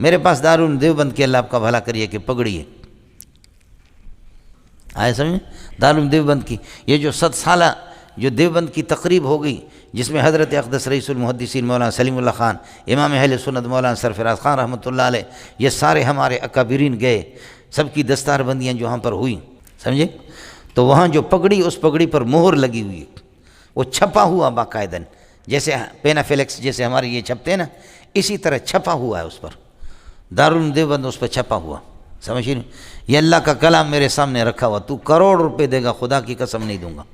میرے پاس دارالعلوم دیوبند کی اللہ آپ کا بھلا کریے کہ پگڑی ہے، آئے سمجھیں؟ دارالعلوم دیوبند کی یہ جو 100 سالہ جو دیوبند کی تقریب ہو گئی، جس میں حضرت اقدس رئیس المحدثین مولانا سلیم اللہ خان، امام اہل سنت مولانا سرفراز خان رحمۃ اللہ علیہ، یہ سارے ہمارے اکابرین گئے، سب کی دستار بندیاں جو وہاں پر ہوئیں، سمجھے؟ تو وہاں جو پگڑی، اس پگڑی پر مہر لگی ہوئی ہے، وہ چھپا ہوا باقاعدہ، جیسے پینا فلیکس جیسے ہمارے یہ چھپتے ہیں نا، اسی طرح چھپا ہوا ہے اس پر، دارالعلوم دیوبند اس پر چھپا ہوا، سمجھ نہیں؟ یہ اللہ کا کلام میرے سامنے رکھا ہوا، تو کروڑ روپے دے گا، خدا کی قسم نہیں دوں گا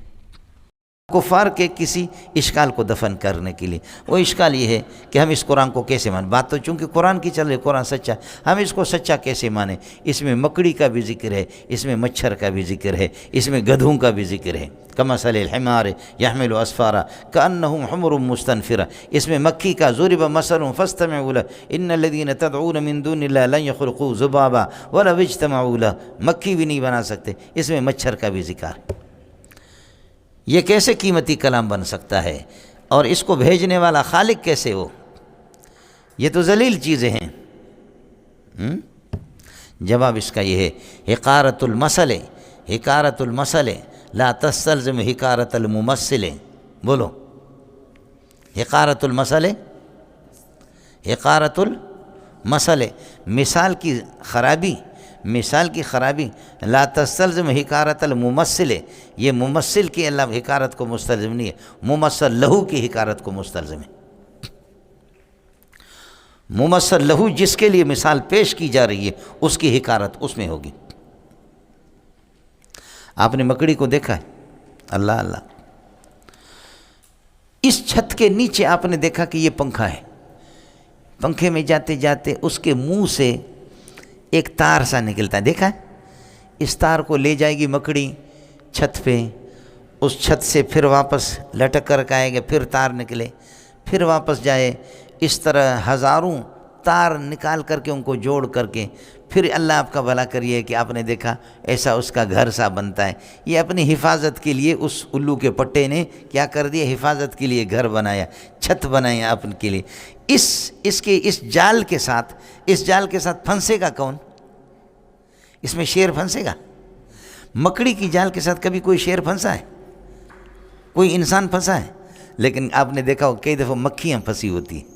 کفار کے کسی اشکال کو دفن کرنے کے لیے۔ وہ اشکال یہ ہے کہ ہم اس قرآن کو کیسے مانیں، بات تو چونکہ قرآن کی چل رہی، قرآن سچا ہے، ہم اس کو سچا کیسے مانیں؟ اس میں مکڑی کا بھی ذکر ہے، اس میں مچھر کا بھی ذکر ہے، اس میں گدھوں کا بھی ذکر ہے، کمثل الحمار یحمل اسفارا کأنهم حمر مستنفرہ، اس میں مکھی کا ضرب مثل فاستمعوا له ان الذين تدعون من دون الله لن يخلقوا ذبابا ولو اجتمعوا له، مکھی بھی نہیں بنا سکتے، اس میں مچھر کا بھی ذکر ہے۔ یہ کیسے قیمتی کلام بن سکتا ہے؟ اور اس کو بھیجنے والا خالق کیسے ہو؟ یہ تو ذلیل چیزیں ہیں۔ جواب اس کا یہ ہے، حقارت المثل، حقارت المثل لا تستلزم حقارت الممثل۔ بولو، حقارت المثل، حقارت المثل، مثال کی خرابی، مثال کی خرابی لا تستلزم حقارت الممثل، یہ ممثل کی اللہ حقارت کو مستلزم نہیں ہے، ممثل لہو کی حقارت کو مستلزم ہے۔ ممثل لہو جس کے لیے مثال پیش کی جا رہی ہے، اس کی حقارت اس میں ہوگی۔ آپ نے مکڑی کو دیکھا ہے؟ اللہ اللہ، اس چھت کے نیچے آپ نے دیکھا کہ یہ پنکھا ہے، پنکھے میں جاتے جاتے اس کے منہ سے ایک تار سا نکلتا ہے، دیکھا ہے؟ اس تار کو لے جائے گی مکڑی چھت پہ، اس چھت سے پھر واپس لٹک کر آئے گا، پھر تار نکلے، پھر واپس جائے، اس طرح ہزاروں تار نکال کر کے ان کو جوڑ کر کے پھر اللہ آپ کا بھلا کریے کہ آپ نے دیکھا ایسا اس کا گھر سا بنتا ہے۔ یہ اپنی حفاظت کے لیے اس الو کے پٹے نے کیا کر دیا؟ حفاظت کے لیے گھر بنایا، چھت بنایا اپن کے لیے۔ اس جال کے ساتھ پھنسے گا کون؟ اس میں شیر پھنسے گا؟ مکڑی کی جال کے ساتھ کبھی کوئی شیر پھنسا ہے؟ کوئی انسان پھنسا ہے؟ لیکن آپ نے دیکھا کئی دفعہ مکھیاں پھنسی ہوتی ہیں۔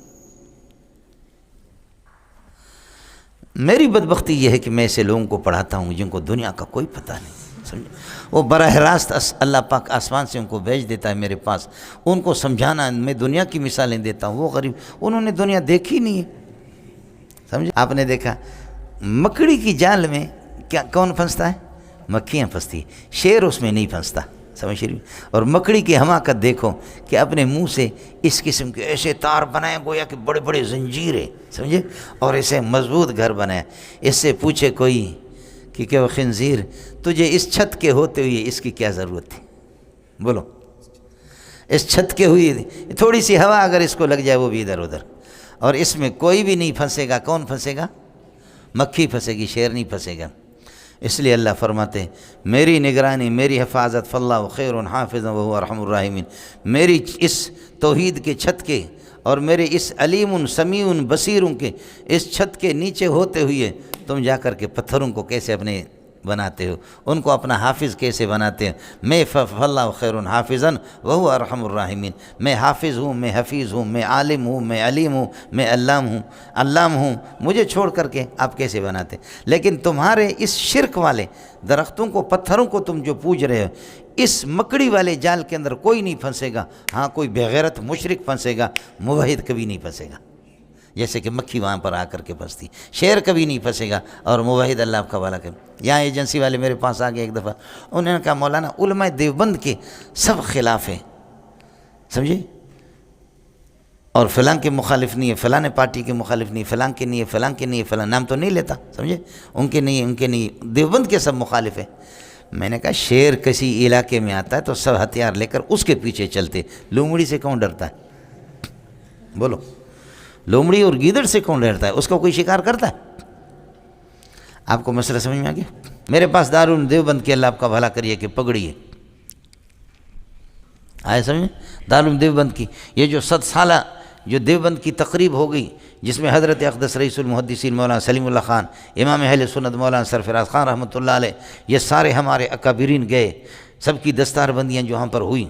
میری بدبختی یہ ہے کہ میں ایسے لوگوں کو پڑھاتا ہوں جن کو دنیا کا کوئی پتہ نہیں، سمجھے؟ وہ براہ راست اللہ پاک آسمان سے ان کو بھیج دیتا ہے میرے پاس، ان کو سمجھانا، میں دنیا کی مثالیں دیتا ہوں، وہ غریب انہوں نے دنیا دیکھی نہیں ہے، سمجھے؟ آپ نے دیکھا مکڑی کی جال میں کیا کون پھنستا ہے؟ مکھیاں پھنستی ہیں، شیر اس میں نہیں پھنستا، سمجھ رہی؟ اور مکڑی کی حماقت دیکھو کہ اپنے منہ سے اس قسم کے ایسے تار بنائے گویا کہ بڑے بڑے زنجیریں، سمجھے؟ اور ایسے مضبوط گھر بنایا۔ اس سے پوچھے کوئی کہ وہ خنزیر تجھے اس چھت کے ہوتے ہوئے اس کی کیا ضرورت تھی؟ بولو، اس چھت کے ہوئی تھوڑی سی ہوا اگر اس کو لگ جائے وہ بھی ادھر ادھر، اور اس میں کوئی بھی نہیں پھنسے گا۔ کون پھنسے گا؟ مکھی پھنسے گی، شیر نہیں پھنسے گا۔ اس لیے اللہ فرماتے ہیں میری نگرانی، میری حفاظت، فاللہ خیر حافظ وہو ارحم الراحمین، میری اس توحید کے چھت کے اور میرے اس علیم سمیع بصیروں کے اس چھت کے نیچے ہوتے ہوئے تم جا کر کے پتھروں کو کیسے اپنے بناتے ہو، ان کو اپنا حافظ کیسے بناتے ہیں؟ میں فاللہ خیر حافظا وہو ارحم الراحمین، میں حافظ ہوں، میں حفیظ ہوں، میں عالم ہوں، میں علیم ہوں، میں علام ہوں، مجھے چھوڑ کر کے آپ کیسے بناتے؟ لیکن تمہارے اس شرک والے درختوں کو، پتھروں کو تم جو پوج رہے ہو، اس مکڑی والے جال کے اندر کوئی نہیں پھنسے گا۔ ہاں کوئی بغیرت مشرک پھنسے گا، موحد کبھی نہیں پھنسے گا، جیسے کہ مکھی وہاں پر آ کر کے پھنستی، شیر کبھی نہیں پھنسے گا، اور موحد اللہ آپ کا بھلا کرے۔ یہاں ایجنسی والے میرے پاس آ گئے ایک دفعہ، انہوں نے کہا مولانا علماء دیوبند کے سب خلاف ہیں، سمجھے؟ اور فلاں کے مخالف نہیں ہے، فلاں پارٹی کے مخالف نہیں، فلاں کے نہیں ہے، فلاں کے نہیں ہے، فلاں نام تو نہیں لیتا، سمجھے؟ ان کے نہیں، ان کے نہیں، دیوبند کے سب مخالف ہیں۔ میں نے کہا شیر کسی علاقے میں آتا ہے تو سب ہتھیار لے کر اس کے پیچھے چلتے، لومڑی سے کون ڈرتا ہے؟ بولو، لومڑی اور گیدڑ سے کون ڈرتا ہے؟ اس کو کوئی شکار کرتا ہے؟ آپ کو مسئلہ سمجھ میں آ گیا؟ میرے پاس دارالعلوم دیوبند کی اللہ آپ کا بھلا کریے کہ پگڑی ہے، آئے سمجھیں؟ دارالعلوم دیوبند کی یہ جو 100 سالہ جو دیوبند کی تقریب ہو گئی، جس میں حضرت اقدس رئیس المحدثین مولانا سلیم اللہ خان، امام اہل سنت مولانا سرفراز خان رحمۃ اللہ علیہ، یہ سارے ہمارے اکابرین گئے، سب کی دستار بندیاں جو ہم پر ہوئیں،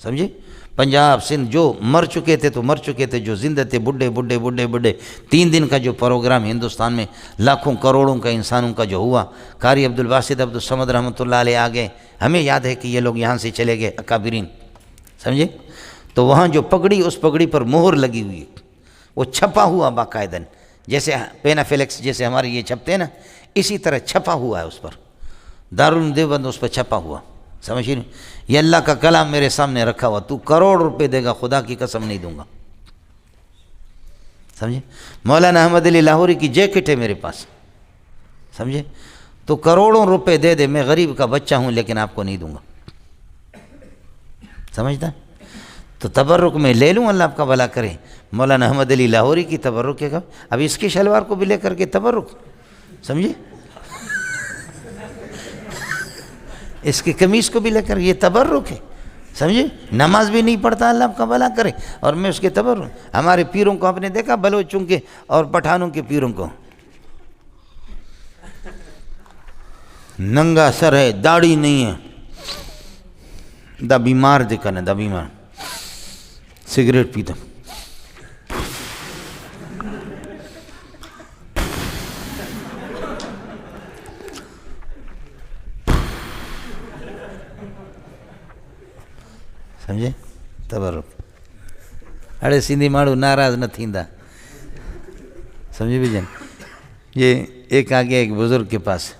سمجھے؟ پنجاب سندھ جو مر چکے تھے تو مر چکے تھے، جو زندہ تھے بڈھے بڈھے بڈھے بڈھے، 3 دن کا جو پروگرام ہندوستان میں لاکھوں کروڑوں کا انسانوں کا جو ہوا، قاری عبدالباسط عبدالصمد رحمۃ اللہ علیہ آگے، ہمیں یاد ہے کہ یہ لوگ یہاں سے چلے گئے اکابرین، سمجھے؟ تو وہاں جو پگڑی، اس پگڑی پر مہر لگی ہوئی، وہ چھپا ہوا باقاعدہ، جیسے پینافلیکس جیسے ہمارے یہ چھپتے ہیں نا، اسی طرح چھپا ہوا ہے اس پر، دارالعلوم دیوبند اس پر چھپا ہوا، سمجھ نہیں؟ یہ اللہ کا کلام میرے سامنے رکھا ہوا، تو کروڑ روپے دے گا، خدا کی قسم نہیں دوں گا، سمجھے؟ مولانا احمد علی لاہوری کی جیکٹ ہے میرے پاس، سمجھے؟ تو کروڑوں روپے دے دے، میں غریب کا بچہ ہوں لیکن آپ کو نہیں دوں گا، سمجھتا؟ تو تبرک میں لے لوں، اللہ آپ کا بھلا کرے۔ مولانا احمد علی لاہوری کی تبرک ہے، اب اس کی شلوار کو بھی لے کر کے تبرک، سمجھے؟ اس کی قمیص کو بھی لے کر یہ تبرک ہے، سمجھے؟ نماز بھی نہیں پڑھتا، اللہ آپ کا بھلا کرے، اور میں اس کے تبرک۔ ہمارے پیروں کو آپ نے دیکھا، بلوچوں کے اور پٹھانوں کے پیروں کو، ننگا سر ہے، داڑھی نہیں ہے، دا بیمار دیکھا نا، دا بیمار، سگریٹ پیتا، سمجھے؟ تبرک۔ اڑے سندھی ماڑو ناراض نہ تھیندا، سمجھے بھی جان؟ یہ ایک آگے ایک بزرگ کے پاس،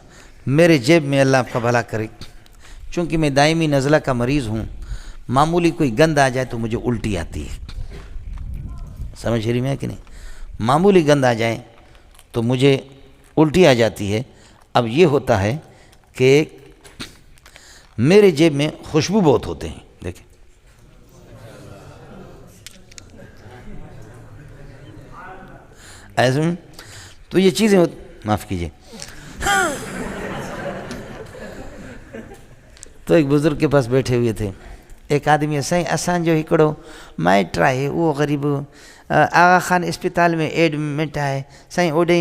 میرے جیب میں، اللہ آپ کا بھلا کرے، چونکہ میں دائمی نزلہ کا مریض ہوں، معمولی کوئی گند آ جائے تو مجھے الٹی آتی ہے، سمجھ رہی میں کہ نہیں؟ معمولی گند آ جائے تو مجھے الٹی آ جاتی ہے۔ اب یہ ہوتا ہے کہ میرے جیب میں خوشبو بہت ہوتے ہیں، دیکھیں، ایسے میں تو یہ چیزیں معاف کیجئے۔ تو ایک بزرگ کے پاس بیٹھے ہوئے تھے، ایک آدمی ہے، سائیں اسان جو ہکڑو مائٹ ہے، وہ غریب آغا خان اسپتال میں ایڈمٹ ہے، سائیں اوڈے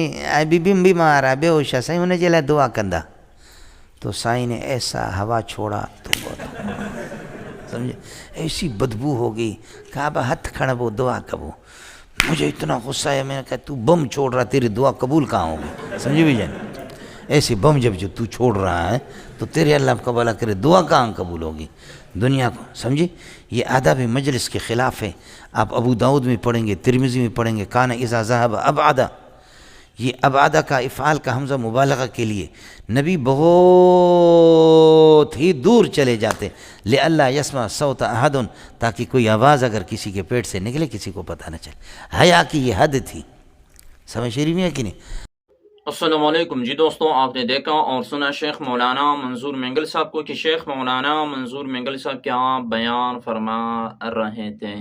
بیمار ہے، بے ہوش ہے، سائیں انہیں جے لائے دعا کندا۔ تو سائیں نے ایسا ہوا چھوڑا، تو سمجھے، ایسی بدبو ہو گئی، کہا با ہتھ کھڑبو دعا کبو۔ مجھے اتنا غصہ ہے، میں نے کہا تو بم چھوڑ رہا، تیری دعا قبول کہاں ہوگی؟ سمجھے بھی جان؟ ایسی بم جب جو تو چھوڑ رہا ہے تو تیرے اللہ آپ کا بھلا کرے دعا کہاں قبول ہوگی دنیا کو، سمجھے؟ یہ آداب مجلس کے خلاف ہے۔ آپ ابو داؤد میں پڑھیں گے، ترمذی میں پڑھیں گے، کان اذا ذهب ابعد، یہ ابعد کا افعال کا حمزہ مبالغہ کے لیے، نبی بہت ہی دور چلے جاتے، لئلا یسمع صوت احد، تاکہ کوئی آواز اگر کسی کے پیٹ سے نکلے کسی کو پتہ نہ چلے۔ حیا کی یہ حد تھی، سمجھ رہی میں ہے کہ نہیں؟ السلام علیکم جی دوستوں، آپ نے دیکھا اور سنا شیخ مولانا منظور مینگل صاحب کو کہ شیخ مولانا منظور مینگل صاحب کیا بیان فرما رہے تھے۔